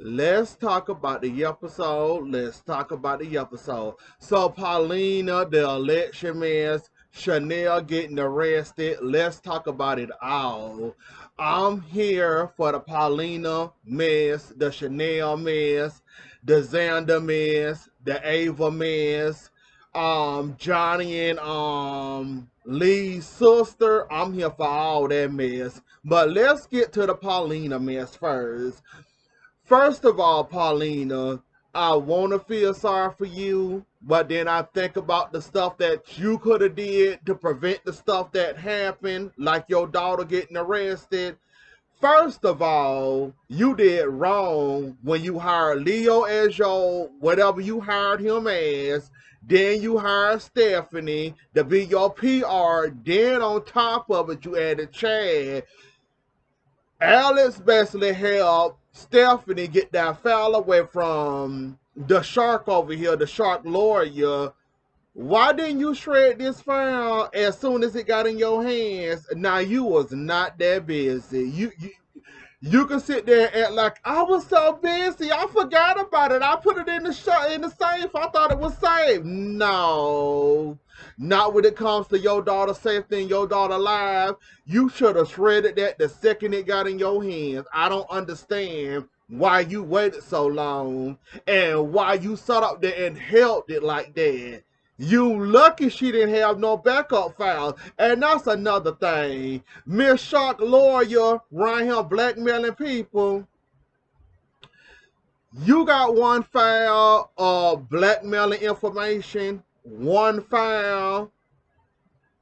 Let's talk about the episode. Let's talk about the episode. So, Paulina, the election mess, Chanel getting arrested. Let's talk about it all. I'm here for the Paulina mess, the Chanel mess, the Xander mess, the Ava mess, Johnny and Lee's sister. I'm here for all that mess. But let's get to the Paulina mess first. First of all, Paulina, I want to feel sorry for you, but then I think about the stuff that you could have did to prevent the stuff that happened, like your daughter getting arrested. First of all, you did wrong when you hired Leo as your whatever you hired him as. Then you hired Stephanie to be your PR. Then on top of it, you added Chad. Alex basically helped Stephanie get that file away from the shark over here, the shark lawyer. Why didn't you shred this file as soon as it got in your hands? Now you was not that busy. You can sit there and act like I was so busy, I forgot about it. I put it in the safe. I thought it was safe. No, not when it comes to your daughter's safety and your daughter alive. You should have shredded that the second it got in your hands. I don't understand why you waited so long and why you sat up there and held it like that. You lucky she didn't have no backup files. And that's another thing. Miss Shark lawyer around here blackmailing people. You got one file of blackmailing information, one file.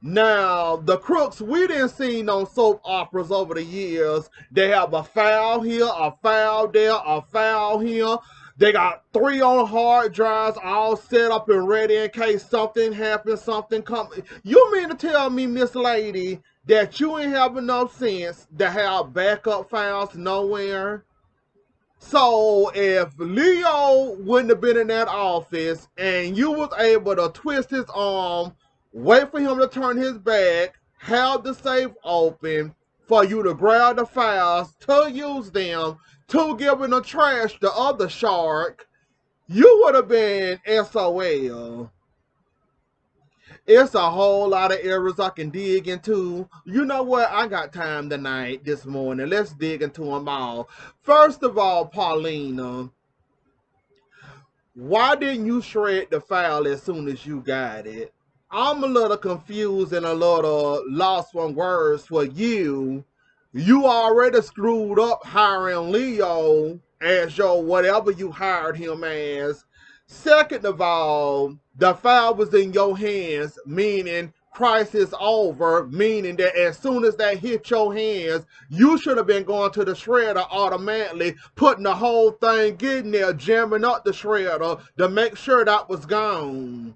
Now, the crooks we didn't see on soap operas over the years, they have a file here, a file there, a file here. They got 3 on hard drives all set up and ready in case something happens, something comes. You mean to tell me, Miss Lady, that you ain't have enough sense to have backup files nowhere? So if Leo wouldn't have been in that office and you was able to twist his arm, wait for him to turn his back, have the safe open for you to grab the files, to use them, to give in the trash the other shark, you would have been SOL. It's a whole lot of areas I can dig into. You know what? I got time tonight, this morning. Let's dig into them all. First of all, Paulina, why didn't you shred the file as soon as you got it? I'm a little confused and a little lost on words for you. You already screwed up hiring Leo as your whatever you hired him as. Second of all, the file was in your hands, meaning crisis over, meaning that as soon as that hit your hands, you should have been going to the shredder automatically, putting the whole thing, getting there, jamming up the shredder to make sure that was gone.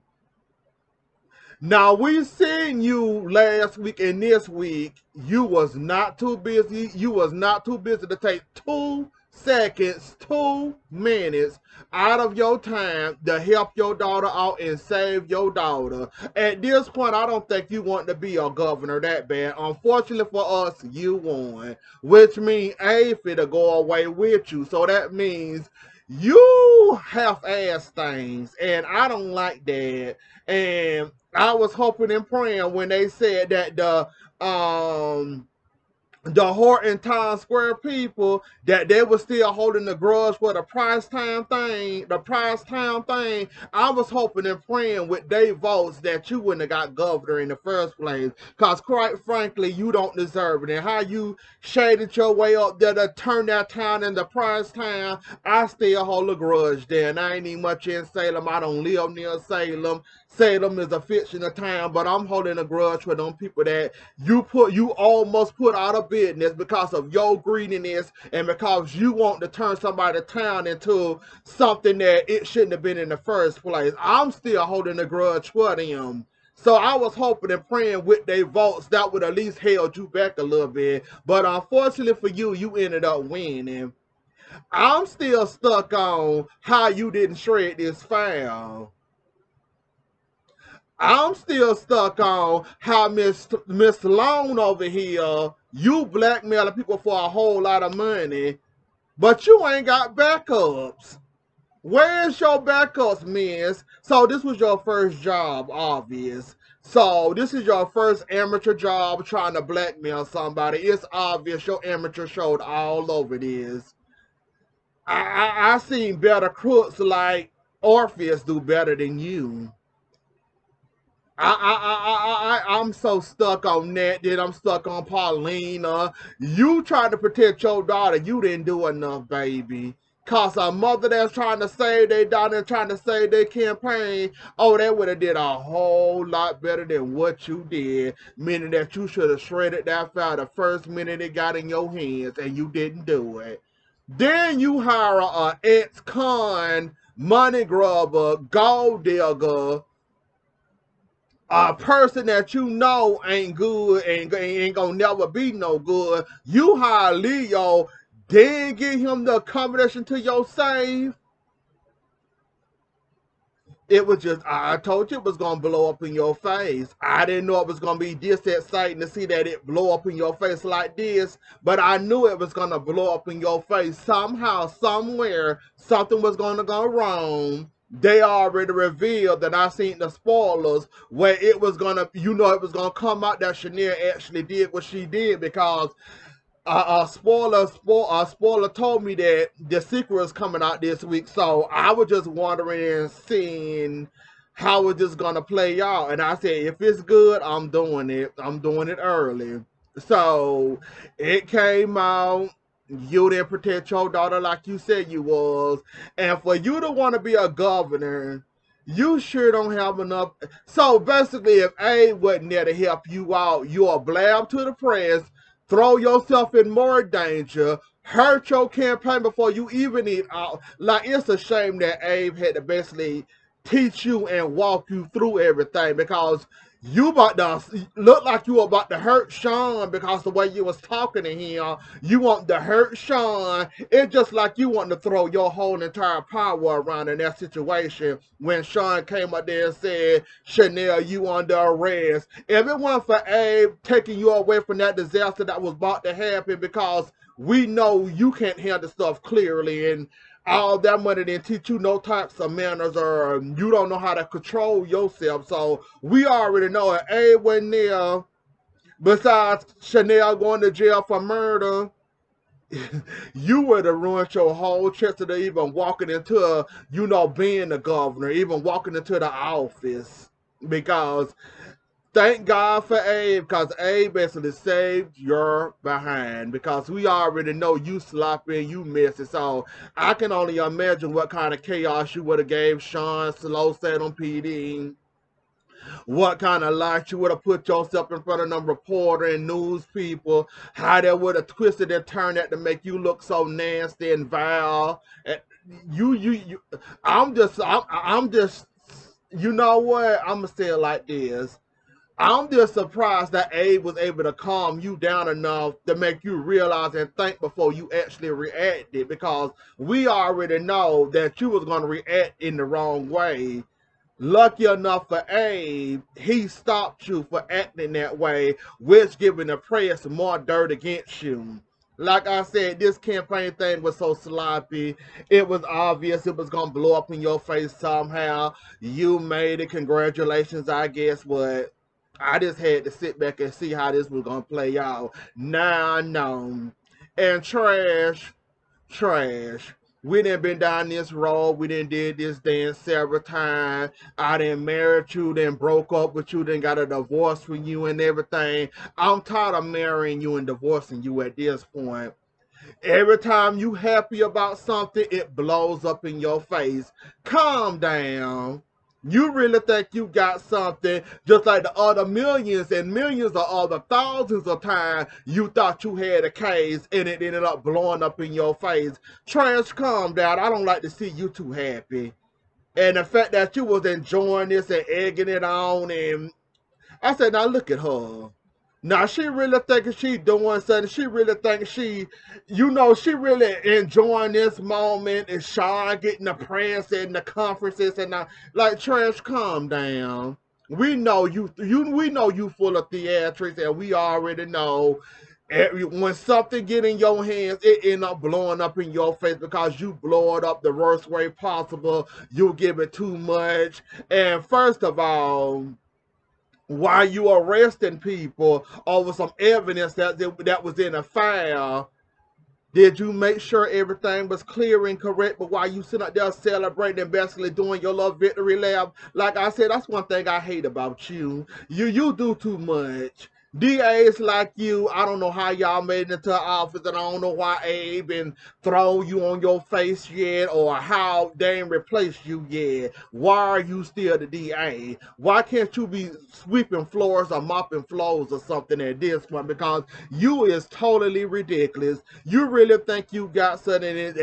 Now we seen you last week and this week. You was not too busy. You was not too busy to take 2 seconds, 2 minutes out of your time to help your daughter out and save your daughter. At this point, I don't think you want to be a governor that bad. Unfortunately for us, you won, which means A to go away with you. So that means you half-ass things, and I don't like that. And I was hoping and praying when they said that the Horton Times Square people that they were still holding the grudge for the price town thing. I was hoping and praying with their votes that you wouldn't have got governor in the first place. Cause quite frankly, you don't deserve it. And how you shaded your way up there to turn that town into price town, I still hold a grudge there. And I ain't even much in Salem. I don't live near Salem. Salem is a fictional town, but I'm holding a grudge for them people that you almost put out of business because of your greediness and because you want to turn somebody's town into something that it shouldn't have been in the first place. I'm still holding a grudge for them. So I was hoping and praying with their votes that would at least held you back a little bit. But unfortunately for you, you ended up winning. I'm still stuck on how you didn't shred this file. I'm still stuck on how Miss Long over here, you blackmailing people for a whole lot of money. But you ain't got backups. Where's your backups, miss? So this was your first job, obvious. So this is your first amateur job trying to blackmail somebody. It's obvious your amateur showed all over this. I seen better crooks like Orpheus do better than you. I'm so stuck on that. Then I'm stuck on Paulina. You tried to protect your daughter. You didn't do enough, baby. Cause a mother that's trying to save their daughter and trying to save their campaign, oh, they would have did a whole lot better than what you did. Meaning that you should have shredded that file the first minute it got in your hands, and you didn't do it. Then you hire a ex-con, money grubber, gold digger, a person that you know ain't good and ain't gonna never be no good. You hire Leo, then get him the accommodation to your save. It was just, I told you it was going to blow up in your face. I didn't know it was going to be this exciting to see that it blow up in your face like this, but I knew it was going to blow up in your face. Somehow, somewhere, something was going to go wrong. They already revealed that I seen the spoilers where it was going to, it was going to come out that Chanel actually did what she did because spoiler told me that the sequel is coming out this week, so I was just wondering and seeing how it's just gonna play out. And I said, if it's good, I'm doing it. I'm doing it early. So it came out. You didn't protect your daughter like you said you was, and for you to want to be a governor, you sure don't have enough. So basically, if A wasn't there to help you out, you'll blab to the press, throw yourself in more danger, hurt your campaign before you even eat out. Like, it's a shame that Abe had to basically teach you and walk you through everything because you about to look like you were about to hurt Sean because the way you was talking to him. You want to hurt Sean. It's just like you want to throw your whole entire power around in that situation when Sean came up there and said, Chanel, you under arrest. If it wasn't for Abe taking you away from that disaster that was about to happen because we know you can't handle stuff clearly and all that money didn't teach you no types of manners or you don't know how to control yourself. So we already know it. Abe wasn't there. Besides Chanel going to jail for murder, you would have ruined your whole chance of even walking into, being the governor, even walking into the office. Because thank God for Abe, because Abe basically saved your behind. Because we already know you sloppy and you messy. So I can only imagine what kind of chaos you would have gave Sean Slow set on PD. What kind of lies you would have put yourself in front of them reporter and news people, how they would have twisted and turned that to make you look so nasty and vile. And you I'm just, you know what? I'm gonna say it like this. I'm just surprised that Abe was able to calm you down enough to make you realize and think before you actually reacted because we already know that you was going to react in the wrong way. Lucky enough for Abe, he stopped you for acting that way, which giving the press more dirt against you. Like I said, this campaign thing was so sloppy. It was obvious it was going to blow up in your face somehow. You made it. Congratulations, I guess. But I just had to sit back and see how this was going to play out. Now I know. And trash. We done been down this road. We done did this dance several times. I done married you, then broke up with you, then got a divorce from you and everything. I'm tired of marrying you and divorcing you at this point. Every time you happy about something, it blows up in your face. Calm down. You really think you got something just like the other millions and millions of other thousands of times you thought you had a case and it ended up blowing up in your face. Trash, calm down. I don't like to see you too happy. And the fact that you was enjoying this and egging it on, and I said, now look at her. Now she really thinking she doing something. She really thinking she really enjoying this moment and Sean getting the press and the conferences and like trash. Calm down. We know we know you full of theatrics and we already know When something get in your hands, it end up blowing up in your face because you blow it up the worst way possible. You give it too much. And first of all, while you arresting people over some evidence that was in a file, did you make sure everything was clear and correct? But while you sitting up there celebrating and basically doing your little victory lap, like I said, that's one thing I hate about you. You do too much. DAs like you, I don't know how y'all made it into office, and I don't know why Abe been throw you on your face yet, or how they ain't replaced you yet. Why are you still the DA? Why can't you be sweeping floors or mopping floors or something at this point? Because you is totally ridiculous. You really think you got something, and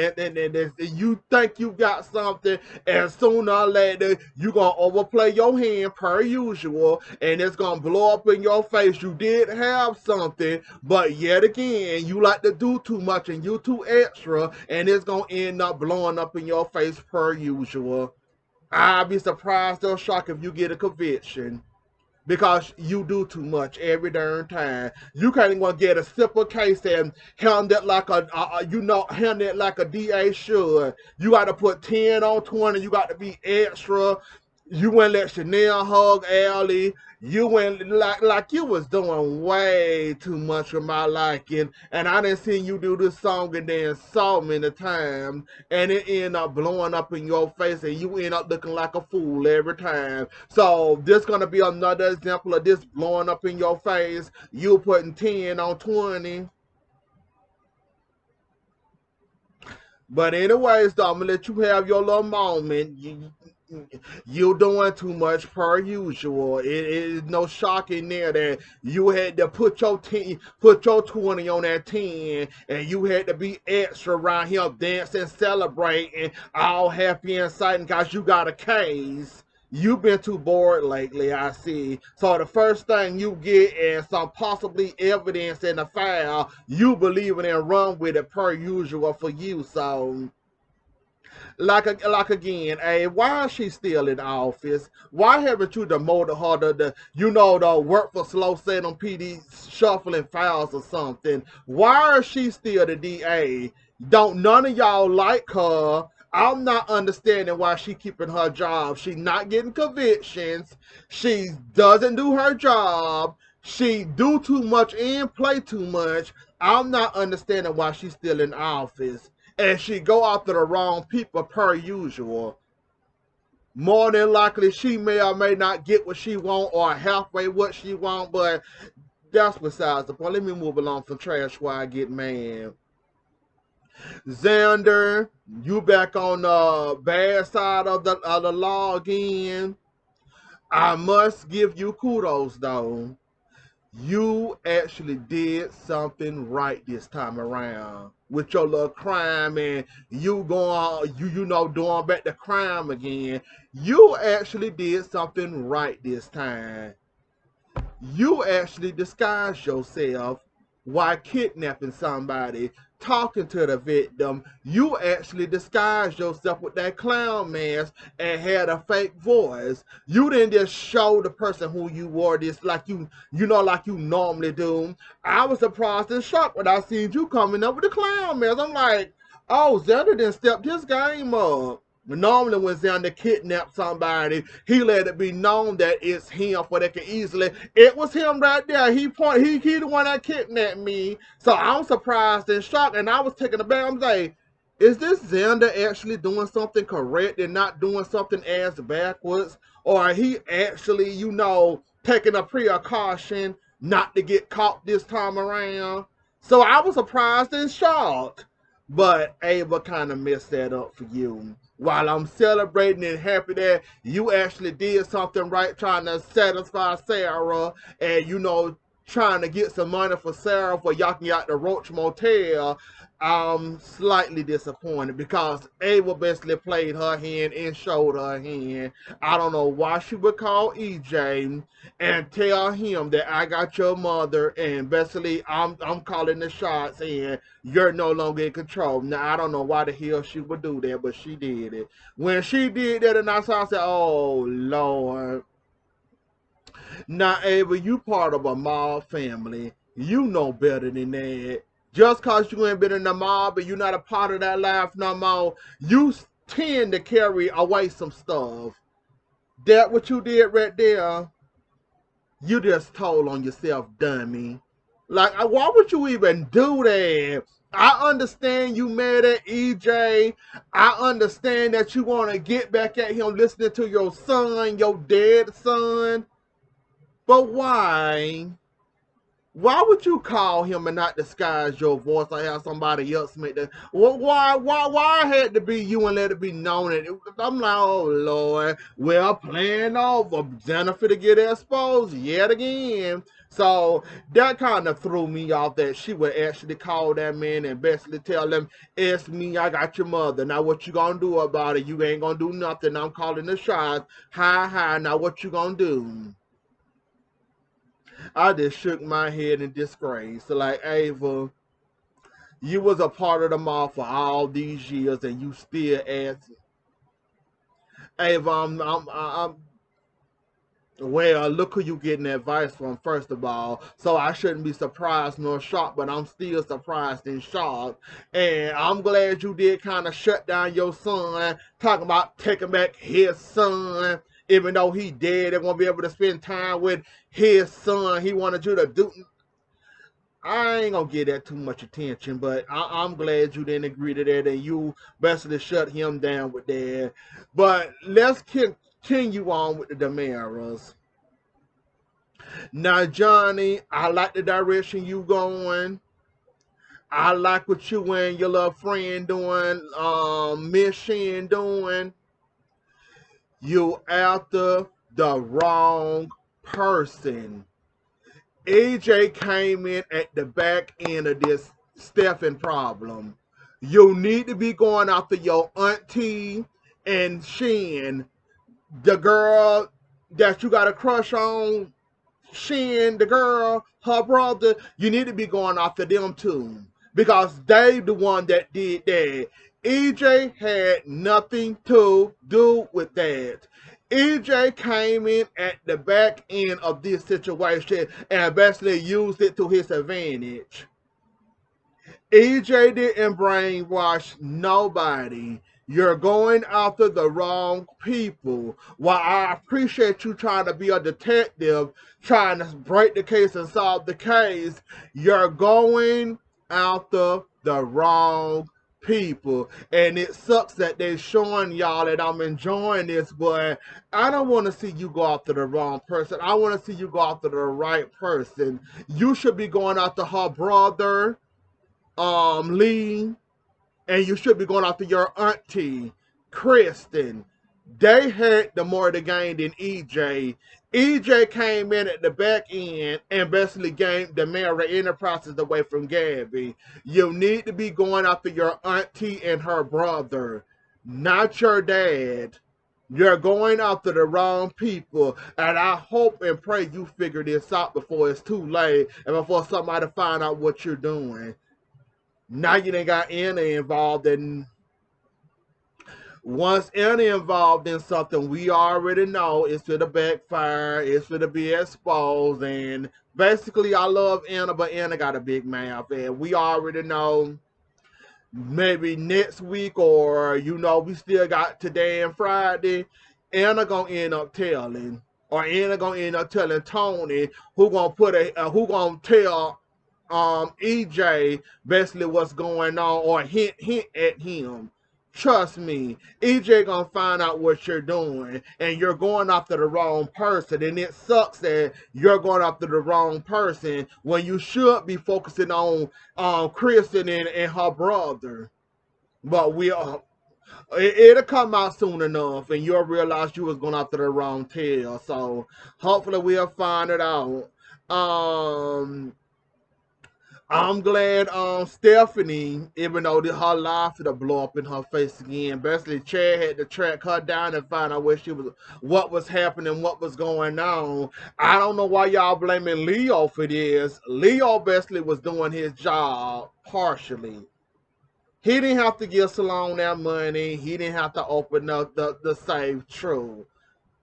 you think you got something, and sooner or later you gonna overplay your hand per usual, and it's gonna blow up in your face. You did have something, but yet again, you like to do too much and you too extra, and it's gonna end up blowing up in your face per usual. I'd be surprised or shocked if you get a conviction, because you do too much every darn time. You can't even get a simple case and handle it like handle it like a DA should. You got to put 10 on 20. You got to be extra. You wouldn't let Chanel hug Allie. You went like you was doing way too much for my liking, and I didn't see you do this song and then so many times, and it end up blowing up in your face, and you end up looking like a fool every time. So this gonna be another example of this blowing up in your face. You putting 10 on 20. But anyways, though, I'm gonna let you have your little moment. You doing too much per usual. It is no shock in there that you had to put your 20 on that 10, and you had to be extra around here dancing, celebrating, all happy and exciting because you got a case. You've been too bored lately, I see. So the first thing you get is some possibly evidence in the file. You believe it and run with it per usual for you. So like again, hey, why is she still in office? Why haven't you demoted her to the work for slow set on PD shuffling files or something? Why is she still the DA? Don't none of y'all like her? I'm not understanding why she keeping her job. She not getting convictions. She doesn't do her job. She do too much and play too much. I'm not understanding why she's still in office, and she go after the wrong people per usual. More than likely, she may or may not get what she want or halfway what she want, but that's besides the point. Let me move along from trash while I get mad. Xander, you back on the bad side of the law again. I must give you kudos though. You actually did something right this time around with your little crime, and you going doing back the crime again. You actually did something right this time. You actually disguised yourself while kidnapping somebody, talking to the victim. You actually disguised yourself with that clown mask and had a fake voice. You didn't just show the person who you were this like like you normally do. I was surprised and shocked when I seen you coming up with the clown mask. I'm like, oh, Xander didn't step his game up. Normally, when Xander kidnapped somebody, he let it be known that it's him, for they can easily. It was him right there. He the one that kidnapped me. So I'm surprised and shocked, and I was taking aback. I'm like, is this Xander actually doing something correct and not doing something as backwards, or are he actually, taking a precaution not to get caught this time around? So I was surprised and shocked. But Ava kind of messed that up for you. While I'm celebrating and happy that you actually did something right, trying to satisfy Sarah, and trying to get some money for Sarah for y'all can get the Roach Motel, I'm slightly disappointed because Ava basically played her hand and showed her hand. I don't know why she would call EJ and tell him that I got your mother, and basically I'm calling the shots and you're no longer in control. Now I don't know why the hell she would do that, but she did it. When she did that, and I said, "Oh Lord." Now, Ava, you part of a mob family. You know better than that. Just cause you ain't been in the mob and you're not a part of that life no more, you tend to carry away some stuff. That what you did right there, you just told on yourself, dummy. Like, why would you even do that? I understand you mad at EJ. I understand that you want to get back at him listening to your son, your dead son. But why? Why would you call him and not disguise your voice or have somebody else make that? Why had to be you and let it be known? And I'm like, oh Lord, well, playing over Jennifer to get exposed yet again. So that kind of threw me off that she would actually call that man and basically tell him, it's me, I got your mother. Now what you gonna do about it? You ain't gonna do nothing. I'm calling the shots. Hi, now what you gonna do? I just shook my head in disgrace. So like, Ava, you was a part of the mob for all these years, and you still ask, Ava, well, look who you getting advice from, first of all. So I shouldn't be surprised nor shocked, but I'm still surprised and shocked. And I'm glad you did kind of shut down your son, talking about taking back his son. Even though he dead, they won't be able to spend time with his son. He wanted you to do. I ain't gonna give that too much attention, but I'm glad you didn't agree to that and you basically shut him down with that. But let's continue on with the Damaras. Now, Johnny, I like the direction you going. I like what you and your little friend doing, Miss Shin doing. You after the wrong person. AJ came in at the back end of this Stephen problem. You need to be going after your auntie and Shin, the girl that you got a crush on, Shin, the girl, her brother. You need to be going after them too because they the one that did that. EJ had nothing to do with that. EJ came in at the back end of this situation and basically used it to his advantage. EJ didn't brainwash nobody. You're going after the wrong people. While I appreciate you trying to be a detective, trying to break the case and solve the case, you're going after the wrong people. And it sucks that they're showing y'all that I'm enjoying this, but I don't want to see you go after the wrong person. I want to see you go after the right person. You should be going after her brother, Lee, and you should be going after your auntie, Kristen. They had the more to gain than EJ. EJ came in at the back end and basically gained the Mara Enterprises away from Gabby. You need to be going after your auntie and her brother, not your dad. You're going after the wrong people, and I hope and pray you figure this out before it's too late and before somebody find out what you're doing. Now you done got Anna involved, and once Anna involved in something, we already know it's for the backfire, it's for the be exposed, and basically I love Anna, but Anna got a big mouth, and we already know maybe next week or we still got today and Friday, Anna gonna end up telling, or Anna gonna end up telling Tony who gonna tell EJ basically what's going on or hint at him. Trust me, EJ gonna find out what you're doing, and you're going after the wrong person. And it sucks that you're going after the wrong person when you should be focusing on Kristen and her brother. But it'll come out soon enough, and you'll realize you was going after the wrong tail. So hopefully we'll find it out. I'm glad Stephanie, even though her life to blow up in her face again, basically Chad had to track her down and find out what was happening, what was going on. I don't know why y'all blaming Leo for this. Leo basically was doing his job partially. He didn't have to give Salone that money. He didn't have to open up the safe, true.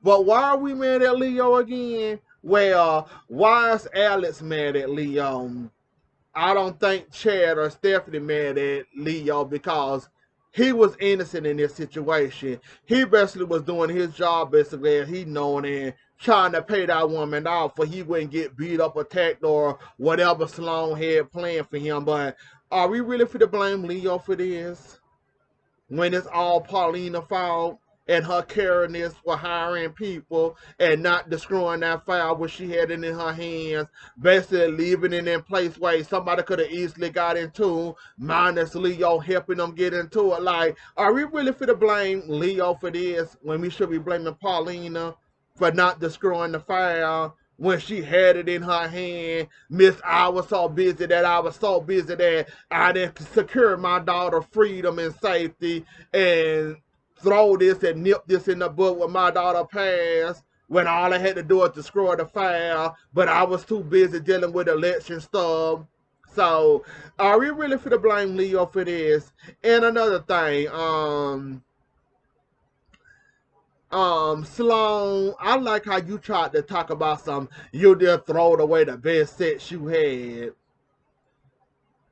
But why are we mad at Leo again? Well, why is Alex mad at Leo? I don't think Chad or Stephanie mad at Leo because he was innocent in this situation. He basically was doing his job basically as he known and trying to pay that woman off for he wouldn't get beat up, attacked, or whatever Sloan had planned for him. But are we really for to blame Leo for this? When it's all Paulina fault and her carelessness for hiring people and not destroying that file when she had it in her hands, basically leaving it in place where somebody could have easily got into, minus Leo helping them get into it. Like, are we really for to blame Leo for this when we should be blaming Paulina for not destroying the file when she had it in her hand? Miss, I was so busy that I didn't secure my daughter's freedom and safety and throw this and nip this in the book when my daughter passed, when all I had to do was destroy the file, but I was too busy dealing with election stuff. So, are we really for to blame Leo for this? And another thing, Sloan, I like how you tried to talk about you just throwed away the best sex you had.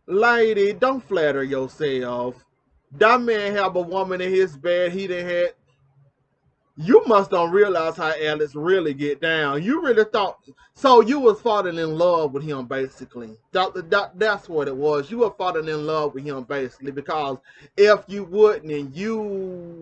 Lady, don't flatter yourself. That man have a woman in his bed he didn't have. You must don't realize how Alex really get down. You really thought so. You was falling in love with him basically. That's what it was. You were falling in love with him basically because if you wouldn't, and you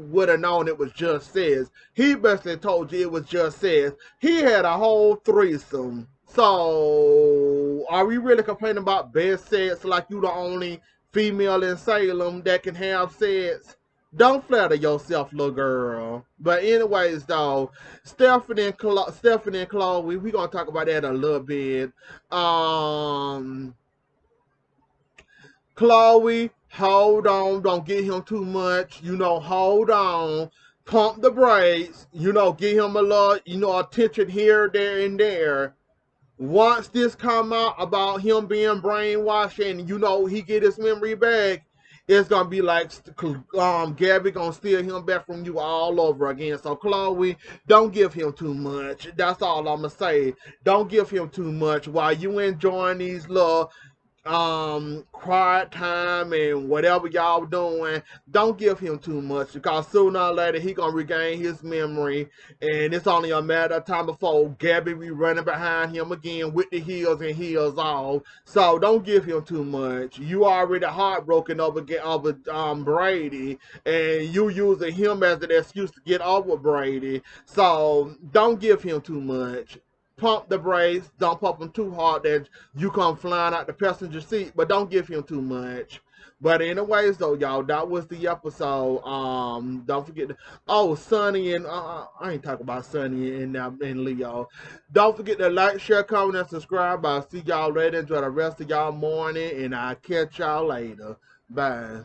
would have known it was just says. He basically told you it was just says. He had a whole threesome. So are we really complaining about best sex like you the only female in Salem that can have sex? Don't flatter yourself, little girl. But anyways, though, Stephanie and Chloe, we gonna talk about that a little bit. Chloe, hold on, don't get him too much. Hold on, pump the brakes. Give him a little, attention here, there, and there. Once this come out about him being brainwashed and he get his memory back, it's gonna be like Gabby gonna steal him back from you all over again. So Chloe, don't give him too much. That's all I'm gonna say. Don't give him too much while you enjoying these little quiet time and whatever y'all doing. Don't give him too much because sooner or later he gonna regain his memory, and it's only a matter of time before Gabby be running behind him again with the heels and heels off. So don't give him too much. You already heartbroken over Brady, and you using him as an excuse to get over Brady. So don't give him too much. Pump the brakes. Don't pump him too hard that you come flying out the passenger seat, but don't give him too much. But anyways, though, y'all, that was the episode. Don't forget Sonny and I ain't talking about Sonny and Leo. Don't forget to like, share, comment, and subscribe. I'll see y'all later. Enjoy the rest of y'all morning, and I'll catch y'all later. Bye.